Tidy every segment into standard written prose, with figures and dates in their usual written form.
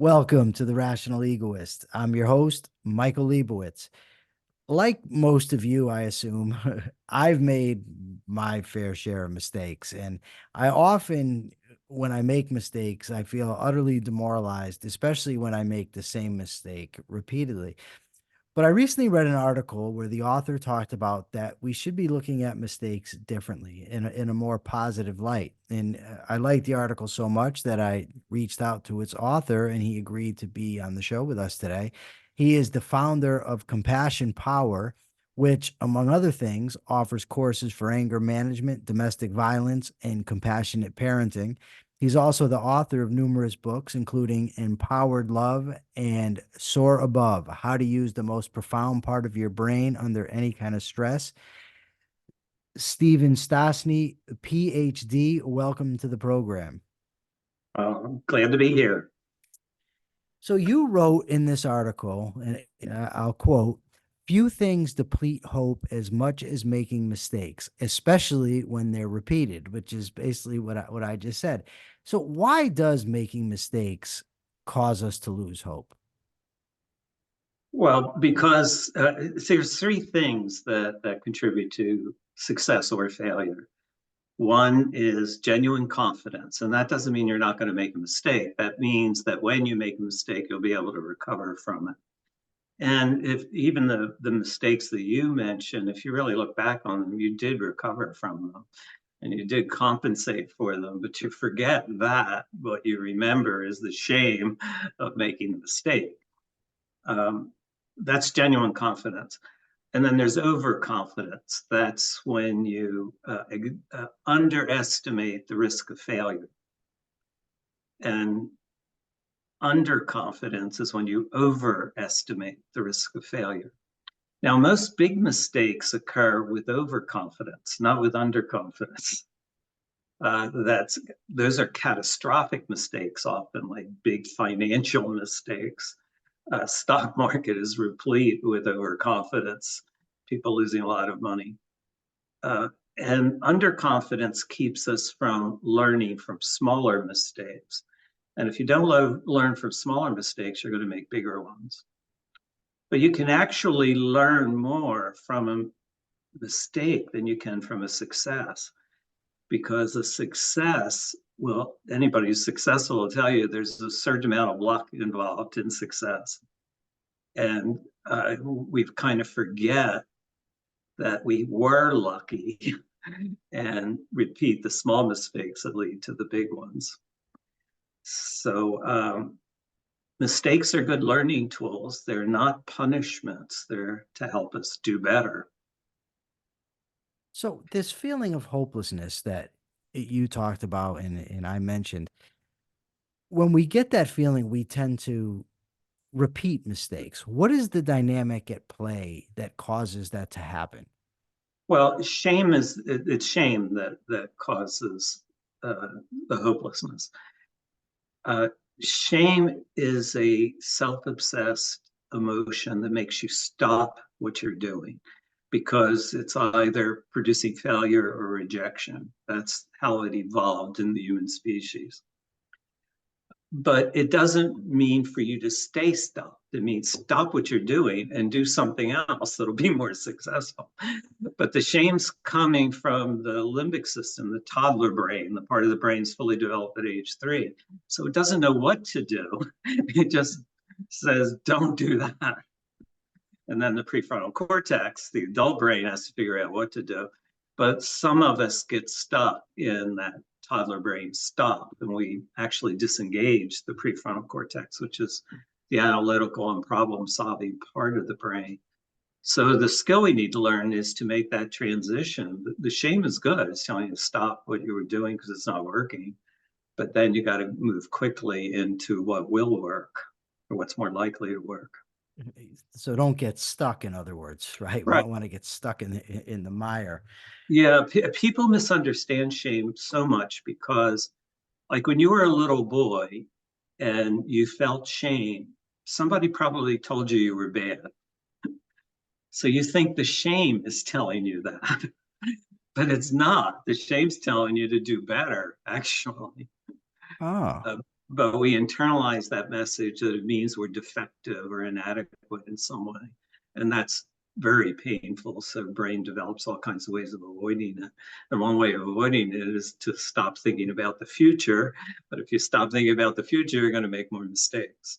Welcome to the Rational Egoist. I'm your host, Michael Liebowitz. Like most of you, I assume, I've made my fair share of mistakes. And I often, when I make mistakes, I feel utterly demoralized, especially when I make the same mistake repeatedly. But I recently read an article where the author talked about that we should be looking at mistakes differently in a more positive light. And I liked the article so much that I reached out to its author and he agreed to be on the show with us today. He is the founder of Compassion Power, which, among other things, offers courses for anger management, domestic violence, and compassionate parenting. He's also the author of numerous books, including Empowered Love and Soar Above, How to Use the Most Profound Part of Your Brain Under Any Kind of Stress. Steven Stosny, PhD, welcome to the program. Glad to be here. So you wrote in this article, and I'll quote, few things deplete hope as much as making mistakes, especially when they're repeated, which is basically what I just said. So why does making mistakes cause us to lose hope? Well, because there's three things that contribute to success or failure. One is genuine confidence, and that doesn't mean you're not going to make a mistake. That means that when you make a mistake, you'll be able to recover from it. And if even the mistakes that you mentioned, if you really look back on them, you did recover from them and you did compensate for them, but you forget that. What you remember is the shame of making the mistake. Um, that's genuine confidence. And then there's overconfidence. That's when you underestimate the risk of failure. And underconfidence is when you overestimate the risk of failure. Now, most big mistakes occur with overconfidence, not with underconfidence. Those are catastrophic mistakes, often like big financial mistakes. Stock market is replete with overconfidence, people losing a lot of money. And underconfidence keeps us from learning from smaller mistakes. And if you don't learn from smaller mistakes, you're going to make bigger ones. But you can actually learn more from a mistake than you can from a success, because a success, well, anybody who's successful will tell you there's a certain amount of luck involved in success. And we've kind of forget that we were lucky and repeat the small mistakes that lead to the big ones. So mistakes are good learning tools. They're not punishments. They're to help us do better. So this feeling of hopelessness that you talked about and I mentioned, when we get that feeling, we tend to repeat mistakes. What is the dynamic at play that causes that to happen? Well, it's shame that causes uh, the hopelessness. Uh, Shame is a self-obsessed emotion that makes you stop what you're doing because it's either producing failure or rejection. That's how it evolved in the human species. But it doesn't mean for you to stay stopped. It means stop what you're doing and do something else that'll be more successful. But the shame's coming from the limbic system, the toddler brain, the part of the brain's fully developed at age 3. So it doesn't know what to do. It just says, don't do that. And then the prefrontal cortex, the adult brain, has to figure out what to do. But some of us get stuck in that toddler brain stop, and we actually disengage the prefrontal cortex, which is the analytical and problem solving part of the brain. So the skill we need to learn is to make that transition. The shame is good. It's telling you to stop what you were doing because it's not working. But then you got to move quickly into what will work or what's more likely to work. So don't get stuck, in other words, right? We Right. don't want to get stuck in the mire. Yeah, people misunderstand shame so much because, like, when you were a little boy and you felt shame, somebody probably told you you were bad. So you think the shame is telling you that, but it's not. The shame's telling you to do better, actually. Oh. but we internalize that message that it means we're defective or inadequate in some way. And that's very painful. So the brain develops all kinds of ways of avoiding it. And one way of avoiding it is to stop thinking about the future. But if you stop thinking about the future, you're going to make more mistakes.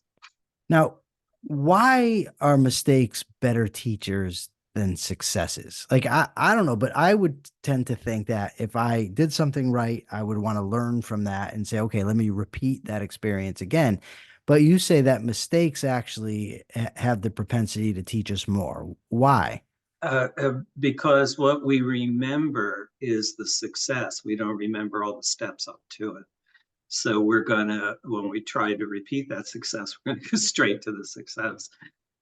Now, why are mistakes better teachers than successes? Like, I don't know, but I would tend to think that if I did something right, I would want to learn from that and say, okay, let me repeat that experience again. But you say that mistakes actually have the propensity to teach us more. Why? Because what we remember is the success. We don't remember all the steps up to it. So we're going to, when we try to repeat that success, we're going to go straight to the success.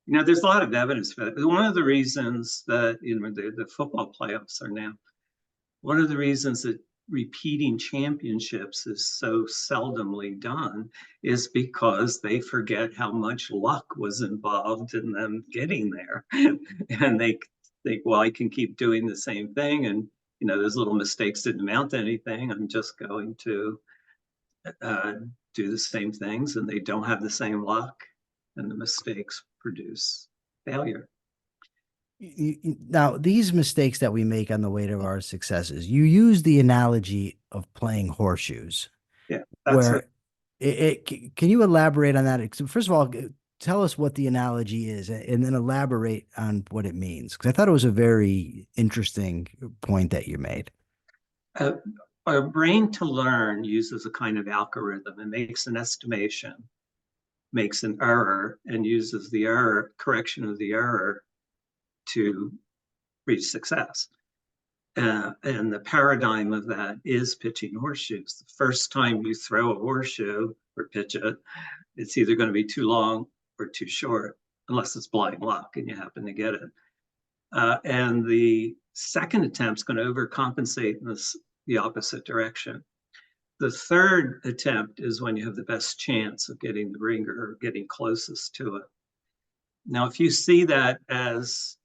There's a lot of evidence for that. One of the reasons that, the football playoffs are now, one of the reasons that repeating championships is so seldomly done is because they forget how much luck was involved in them getting there. And they think, well, I can keep doing the same thing. And, those little mistakes didn't amount to anything. I'm just going to do the same things, and they don't have the same luck, and the mistakes produce failure. Now, these mistakes that we make on the way to our successes, you use the analogy of playing horseshoes, Yeah, that's where can you elaborate on that? First of all, tell us what the analogy is and then elaborate on what it means. Because I thought it was a very interesting point that you made. Our brain to learn uses a kind of algorithm. It makes an estimation, makes an error, and uses the correction of the error to reach success. And the paradigm of that is pitching horseshoes. The first time you throw a horseshoe or pitch it, it's either going to be too long or too short, unless it's blind luck and you happen to get it. And the second attempt is going to overcompensate in the opposite direction. The third attempt is when you have the best chance of getting the ringer or getting closest to it. Now, if you see that as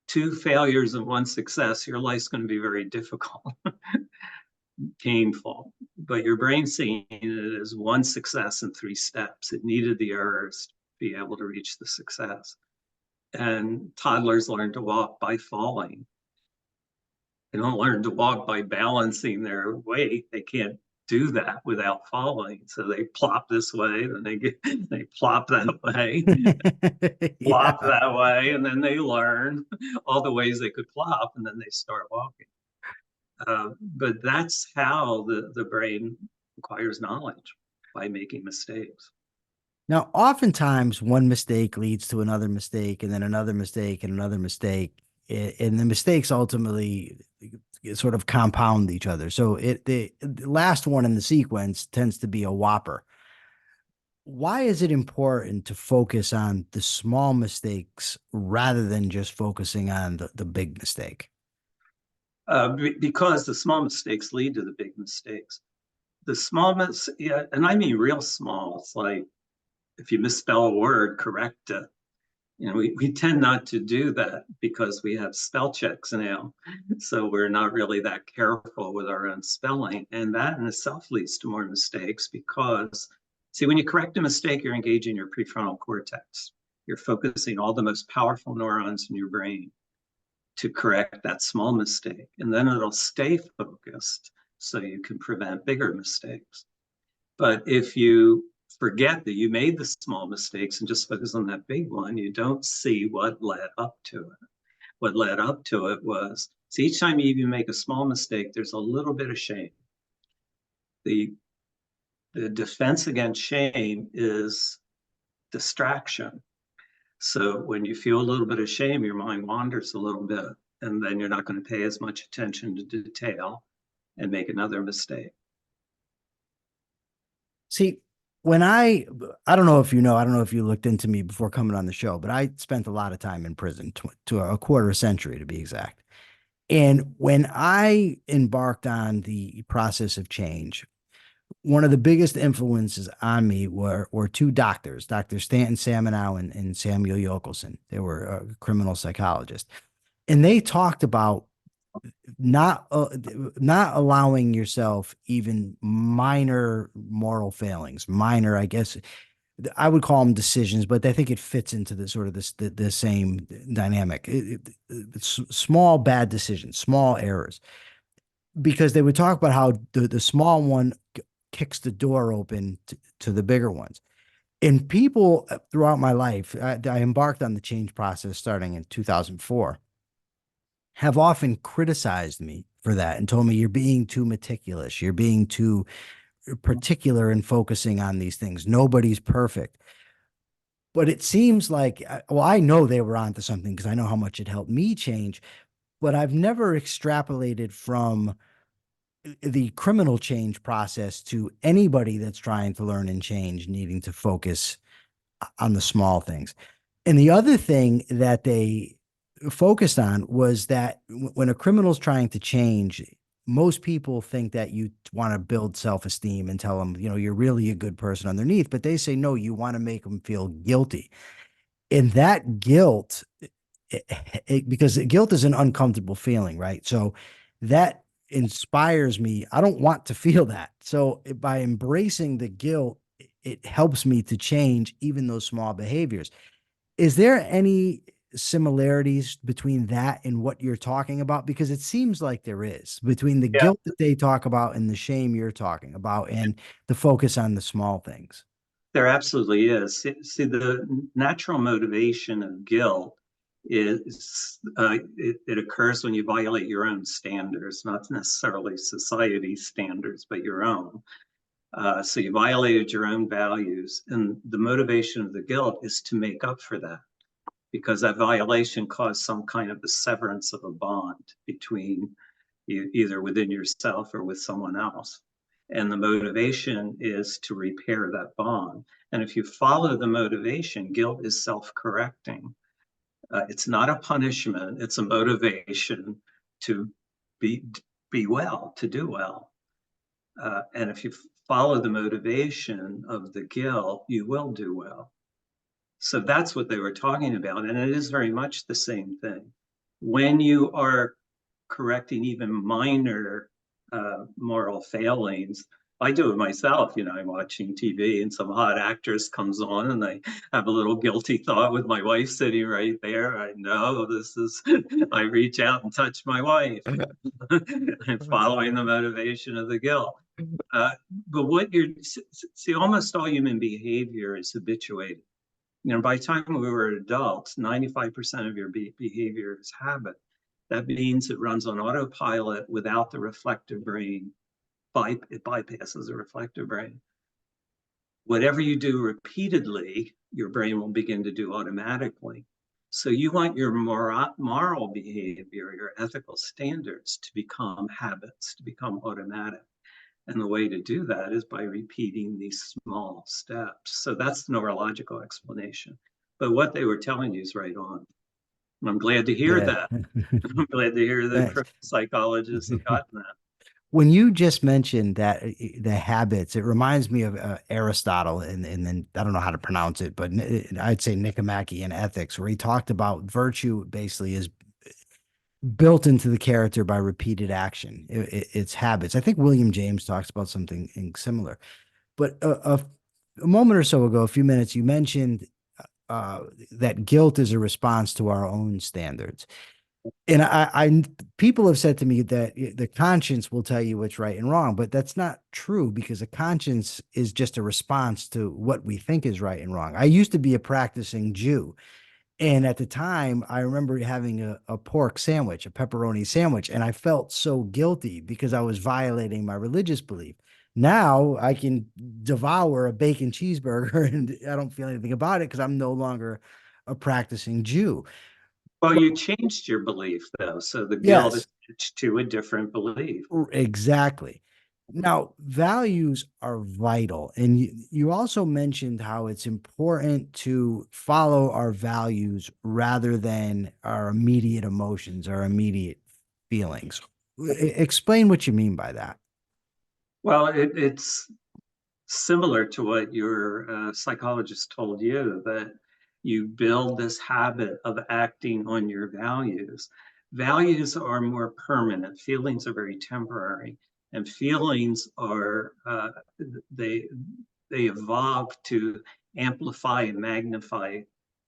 two failures and one success, your life's going to be very difficult, painful. But your brain's seeing it as one success in 3 steps. It needed the errors to be able to reach the success. And toddlers learn to walk by falling. They don't learn to walk by balancing their weight. They can't do that without falling. So they plop this way, then they plop that way, Yeah. plop that way, and then they learn all the ways they could plop, and then they start walking. But that's how the brain acquires knowledge, by making mistakes. Now, oftentimes one mistake leads to another mistake and then another mistake and another mistake. And the mistakes ultimately sort of compound each other. So the last one in the sequence tends to be a whopper. Why is it important to focus on the small mistakes rather than just focusing on the big mistake? Because the small mistakes lead to the big mistakes. The small yeah, and I mean real small. It's like if you misspell a word, correct it. We tend not to do that because we have spell checks now. So we're not really that careful with our own spelling. And that in itself leads to more mistakes because, see, when you correct a mistake, you're engaging your prefrontal cortex. You're focusing all the most powerful neurons in your brain to correct that small mistake. And then it'll stay focused so you can prevent bigger mistakes. But if you forget that you made the small mistakes and just focus on that big one, you don't see what led up to it. What led up to it was, so each time you even make a small mistake, there's a little bit of shame. The defense against shame is distraction. So when you feel a little bit of shame, your mind wanders a little bit, and then you're not going to pay as much attention to detail and make another mistake. See, when I don't know if you know, I don't know if you looked into me before coming on the show, but I spent a lot of time in prison, to a quarter century to be exact. And when I embarked on the process of change, one of the biggest influences on me were 2 doctors, Dr. Stanton Samanow and Samuel Yokelson. They were a criminal psychologist. And they talked about not not allowing yourself even minor moral failings, minor, I guess I would call them decisions, but I think it fits into the sort of the same dynamic. It's small bad decisions, small errors, because they would talk about how the small one kicks the door open to the bigger ones. And people throughout my life, I embarked on the change process starting in 2004, have often criticized me for that and told me you're being too meticulous, you're being too particular in focusing on these things. Nobody's perfect. But it seems like, well, I know they were onto something because I know how much it helped me change, but I've never extrapolated from the criminal change process to anybody that's trying to learn and change, needing to focus on the small things. And the other thing that they focused on was that when a criminal's trying to change, most people think that you want to build self-esteem and tell them, you're really a good person underneath, but they say, no, you want to make them feel guilty. And that guilt, because guilt is an uncomfortable feeling, right? So that inspires me. I don't want to feel that. So by embracing the guilt, it helps me to change even those small behaviors. Is there any similarities between that and what you're talking about? Because it seems like there is, between the Yeah, guilt that they talk about and the shame you're talking about and the focus on the small things. there absolutely is. See, the natural motivation of guilt is it occurs when you violate your own standards, not necessarily society's standards, but your own. So you violated your own values, and the motivation of the guilt is to make up for that, because that violation caused some kind of a severance of a bond between you, either within yourself or with someone else. And the motivation is to repair that bond. And if you follow the motivation, guilt is self correcting. It's not a punishment, it's a motivation to be, be well, to do well. And if you follow the motivation of the guilt, you will do well. So that's what they were talking about. And it is very much the same thing. When you are correcting even minor moral failings, I do it myself. I'm watching TV and some hot actress comes on and I have a little guilty thought with my wife sitting right there. I know this is, I reach out and touch my wife. I'm following the motivation of the guilt. Uh, but what you're, see, almost all human behavior is habituated. By the time we were adults, 95% of your behavior is habit. That means it runs on autopilot without the reflective brain. It bypasses the reflective brain. Whatever you do repeatedly, your brain will begin to do automatically. So you want your moral behavior, your ethical standards to become habits, to become automatic. And the way to do that is by repeating these small steps. So that's the neurological explanation. But what they were telling you is right on. I'm glad to hear Yeah. that. I'm glad to hear that Thanks. psychologists have gotten that. When you just mentioned that the habits, it reminds me of Aristotle, and then I don't know how to pronounce it, but I'd say Nicomachean Ethics, where he talked about virtue basically is built into the character by repeated action. It's habits. I think William James talks about something similar. But a moment or so ago, a few minutes, you mentioned that guilt is a response to our own standards. And people have said to me that the conscience will tell you what's right and wrong, but that's not true because a conscience is just a response to what we think is right and wrong. I used to be a practicing Jew. And at the time, I remember having a pork sandwich, a pepperoni sandwich, and I felt so guilty because I was violating my religious belief. Now I can devour a bacon cheeseburger and I don't feel anything about it because I'm no longer a practicing Jew. Well, But you changed your belief though, so the guilt is yes, to a different belief. exactly. Now, values are vital. And you also mentioned how it's important to follow our values rather than our immediate emotions, our immediate feelings. Explain what you mean by that. Well, it's similar to what your psychologist told you, that you build this habit of acting on your values. Values are more permanent. Feelings are very temporary, and feelings are they they evolve to amplify and magnify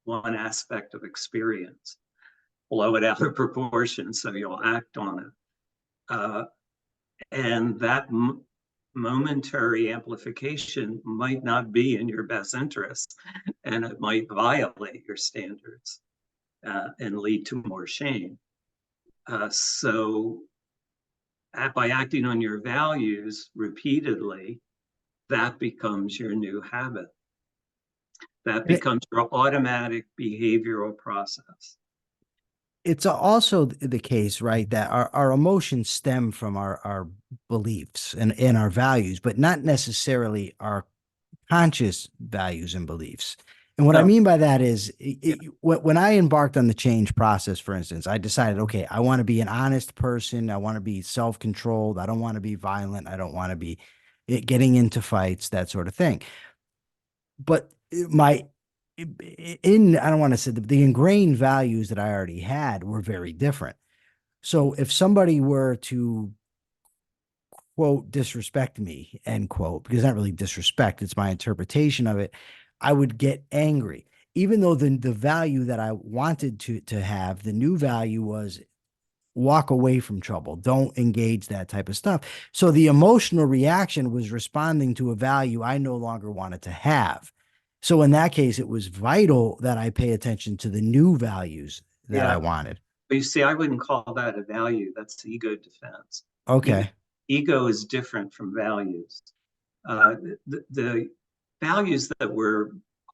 one aspect of experience, blow it out of proportion, so you'll act on it. And that momentary amplification might not be in your best interest, and it might violate your standards and lead to more shame. So by acting on your values repeatedly, that becomes your new habit. That becomes your automatic behavioral process. It's also the case, right, that our emotions stem from our beliefs and our values, but not necessarily our conscious values and beliefs. And what I No, mean by that is yeah, when I embarked on the change process, for instance, I decided, okay, I want to be an honest person. I want to be self-controlled. I don't want to be violent. I don't want to be getting into fights, that sort of thing. But my I don't want to say the ingrained values that I already had were very different. So if somebody were to quote disrespect me, end quote, because it's not really disrespect, it's my interpretation of it, I would get angry. Even though the value that I wanted to have, the new value was walk away from trouble. Don't engage that type of stuff. So the emotional reaction was responding to a value I no longer wanted to have. So in that case, it was vital that I pay attention to the new values that I yeah. wanted. But you see, I wouldn't call that a value. That's ego defense. Ego, Okay. ego is different from values. Uh, the values that we're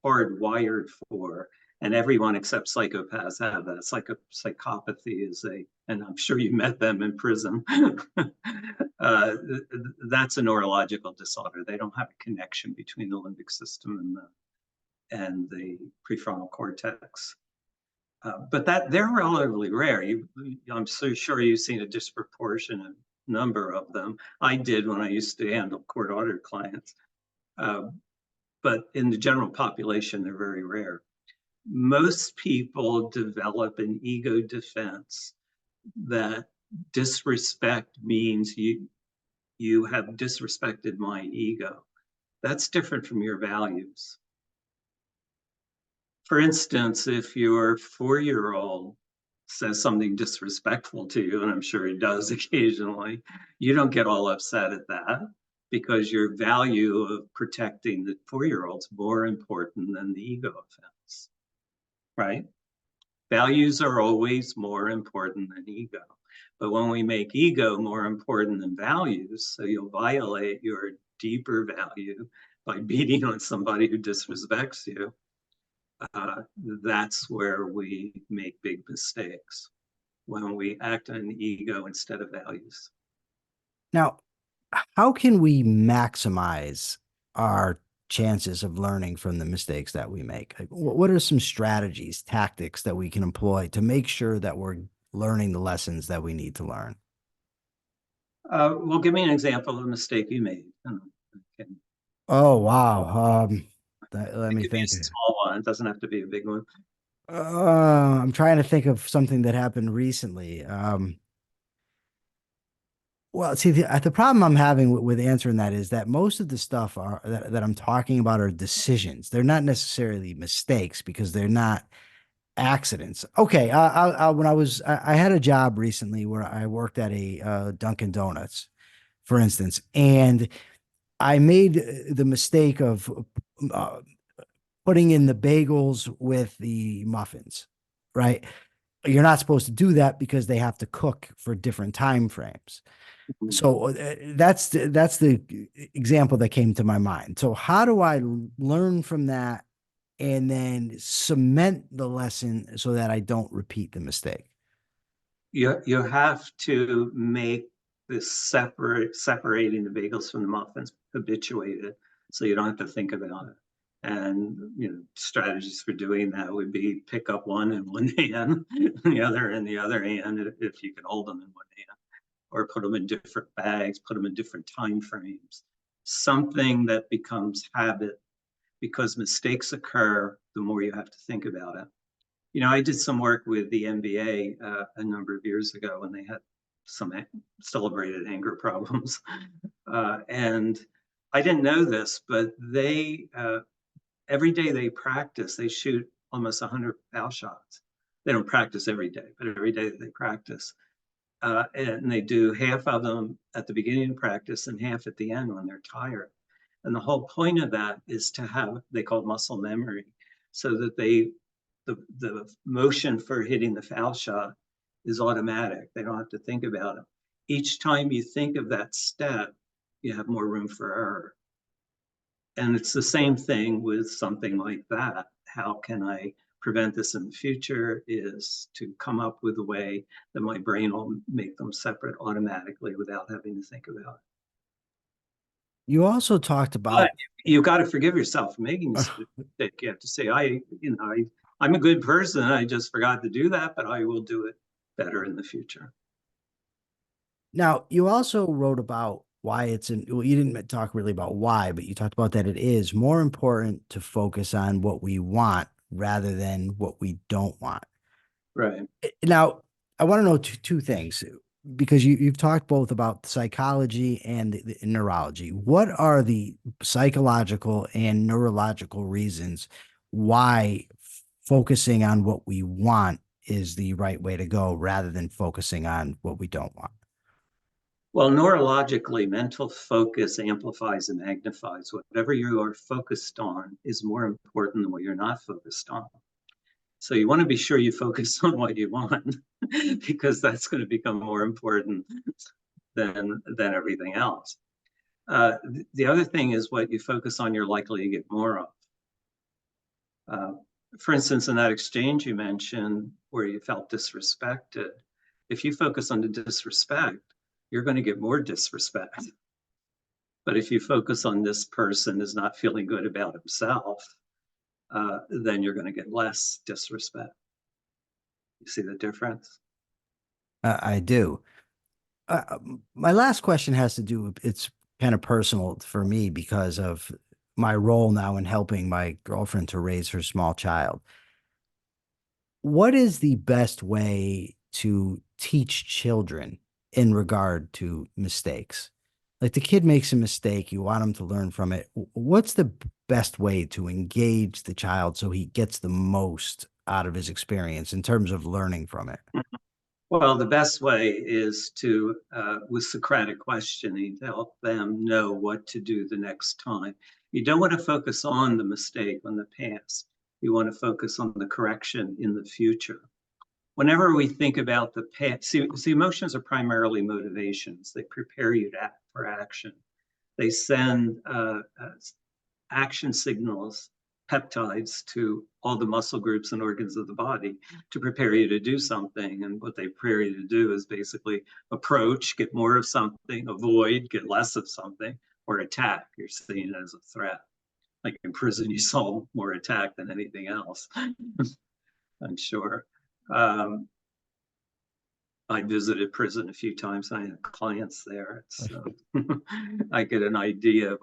hardwired for, and everyone except psychopaths have that. Psychopathy is and I'm sure you met them in prison. That's a neurological disorder. They don't have a connection between the limbic system and the prefrontal cortex. But they're relatively rare. I'm so sure you've seen a disproportionate number of them. I did when I used to handle court-ordered clients. Uh, but in the general population, they're very rare. Most people develop an ego defense that disrespect means you have disrespected my ego. That's different from your values. For instance, if your 4-year-old says something disrespectful to you, and I'm sure he does occasionally, you don't get all upset at that because your value of protecting the 4-year-old's more important than the ego offense, right? Values are always more important than ego. But when we make ego more important than values, so you'll violate your deeper value by beating on somebody who disrespects you, uh, that's where we make big mistakes, when we act on ego instead of values. Now, how can we maximize our chances of learning from the mistakes that we make? Like, what are some strategies, tactics that we can employ to make sure that we're learning the lessons that we need to learn? Well, give me an example of a mistake you made. Oh, wow. Let It me could be a think. small one. It doesn't have to be a big one. I'm trying to think of something that happened recently. Well, see, the problem I'm having with answering that is that most of the stuff that I'm talking about are decisions. They're not necessarily mistakes because they're not accidents. Okay, when I had a job recently where I worked at a Dunkin' Donuts, for instance, and I made the mistake of uh, putting in the bagels with the muffins, right? You're not supposed to do that because they have to cook for different time frames. So that's the example that came to my mind. So how do I learn from that and then cement the lesson so that I don't repeat the mistake? You have to make this separating the bagels from the muffins habituated, so you don't have to think about it. And strategies for doing that would be pick up one in one hand, the other in the other hand, if you can hold them in one hand, or put them in different bags, put them in different time frames. Something that becomes habit, because mistakes occur the more you have to think about it. I did some work with the NBA a number of years ago when they had some celebrated anger problems. And I didn't know this, but every day they practice, they shoot almost 100 foul shots. They don't practice every day, but every day they practice. And they do half of them at the beginning of practice and half at the end when they're tired. And the whole point of that is to have, they call it muscle memory, so that the motion for hitting the foul shot is automatic. They don't have to think about it. Each time you think of that step, you have more room for error. And it's the same thing with something like that. How can I prevent this in the future? Is to come up with a way that my brain will make them separate automatically without having to think about it. You also talked But about, you've got to forgive yourself for making this mistake. You have to say, I'm a good person. I just forgot to do that, but I will do it better in the future. now you also wrote about why well, you didn't talk really about why, but you talked about that it is more important to focus on what we want rather than what we don't want. Right. Now, I want to know two things because you've talked both about psychology and the neurology. What are the psychological and neurological reasons why focusing on what we want is the right way to go rather than focusing on what we don't want? Well, neurologically, mental focus amplifies and magnifies. Whatever you are focused on is more important than what you're not focused on. So you want to be sure you focus on what you want because that's going to become more important than everything else. The other thing is what you focus on, you're likely to get more of. Uh, for instance, in that exchange you mentioned where you felt disrespected, if you focus on the disrespect, you're going to get more disrespect. But if you focus on this person is not feeling good about himself, then you're going to get less disrespect. You see the difference? I do. My last question has to do, it's kind of personal for me because of my role now in helping my girlfriend to raise her small child. What is the best way to teach children in regard to mistakes? Like the kid makes a mistake, you want him to learn from it. What's the best way to engage the child so he gets the most out of his experience in terms of learning from it? Well, the best way is with Socratic questioning, to help them know what to do the next time. You don't want to focus on the mistake, on the past. You want to focus on the correction in the future. Whenever we think about the past, see, emotions are primarily motivations. They prepare you for action. They send action signals, peptides to all the muscle groups and organs of the body to prepare you to do something. And what they prepare you to do is basically approach, get more of something, avoid, get less of something, or attack. You're seen as a threat. Like in prison, you saw more attack than anything else, I'm sure. I visited prison a few times. I had clients there, so I get an idea.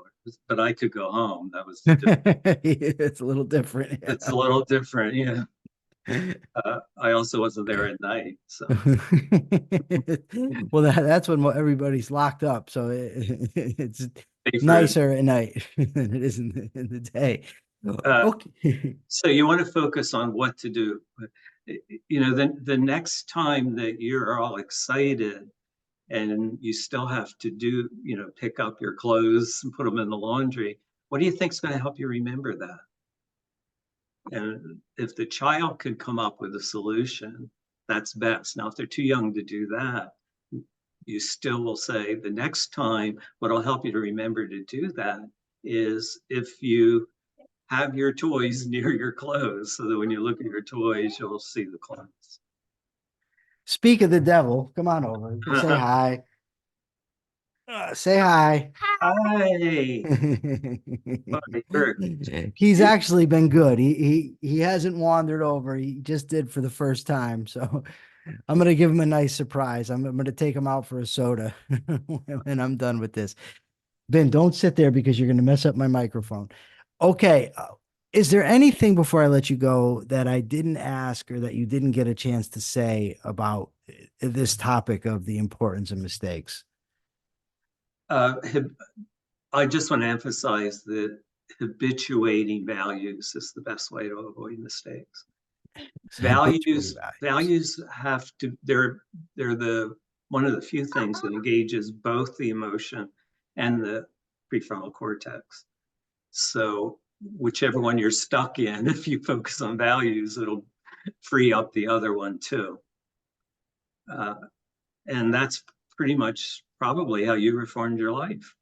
But I could go home. That was It's a little different. it's a little different. Yeah. I also wasn't there at night, so Well, that's when everybody's locked up, so it's safer. nicer at night than it is in the day. Uh, Okay. so you want to focus on what to do. The next time that you're all excited and you still have to pick up your clothes and put them in the laundry, what do you think is going to help you remember that? And if the child could come up with a solution, that's best. Now, if they're too young to do that, you still will say the next time, what'll help you to remember to do that is if you have your toys near your clothes so that when you look at your toys, you'll see the clothes. Speak of the devil, come on over. Say hi. Say hi. Hi. He's actually been good. He hasn't wandered over. He just did for the first time. So I'm gonna give him a nice surprise. I'm gonna take him out for a soda when I'm done with this. Ben, don't sit there because you're gonna mess up my microphone. Okay. Is there anything before I let you go that I didn't ask or that you didn't get a chance to say about this topic of the importance of mistakes? Uh, I just want to emphasize that habituating values is the best way to avoid mistakes. Habituating values. Values have to, they're the one of the few things that engages both the emotion and the prefrontal cortex. So whichever one you're stuck in, if you focus on values, it'll free up the other one too. Uh, and that's pretty much probably how you reformed your life.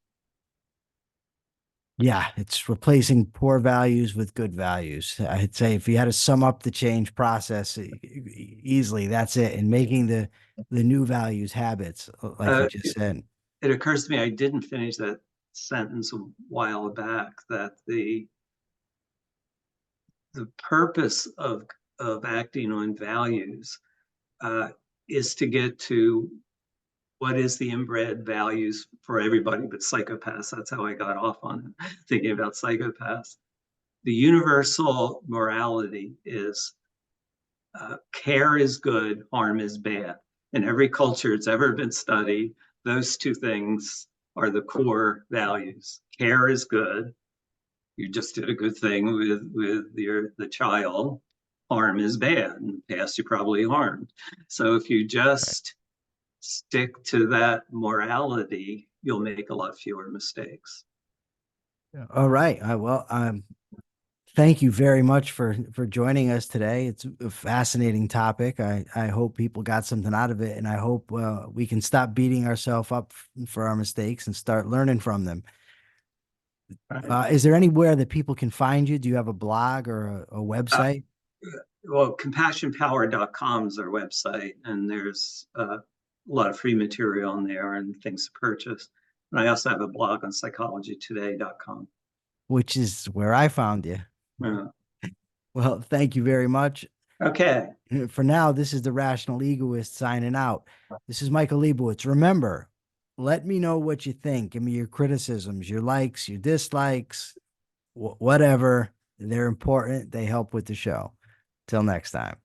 Yeah, it's replacing poor values with good values. I'd say if you had to sum up the change process easily, that's it. And making the new values habits, like you just It, said. it occurs to me I didn't finish that sentence a while back that the purpose of acting on values uh, is to get to what is the inbred values for everybody but psychopaths. That's how I got off on it, thinking about psychopaths. The universal morality is care is good, harm is bad. In every culture it's ever been studied, those two things are the core values. Care is good. You just did a good thing with the child. Harm is bad. In the past, you probably harmed. So if you just stick to that morality, you'll make a lot fewer mistakes. All right. Thank you very much for joining us today. It's a fascinating topic. I hope people got something out of it, and I hope we can stop beating ourselves up for our mistakes and start learning from them. Right? Is there anywhere that people can find you? Do you have a blog or a Uh, website? well, compassionpower.com is our website, and there's a lot of free material on there and things to purchase. And I also have a blog on psychologytoday.com. Which is where I found you. Uh, Well, thank you very much. okay. For now, this is the Rational Egoist signing out. This is Michael Liebowitz. Remember, let me know what you think. Give me your criticisms, your likes, your dislikes, whatever. They're important. They help with the show. Till next time.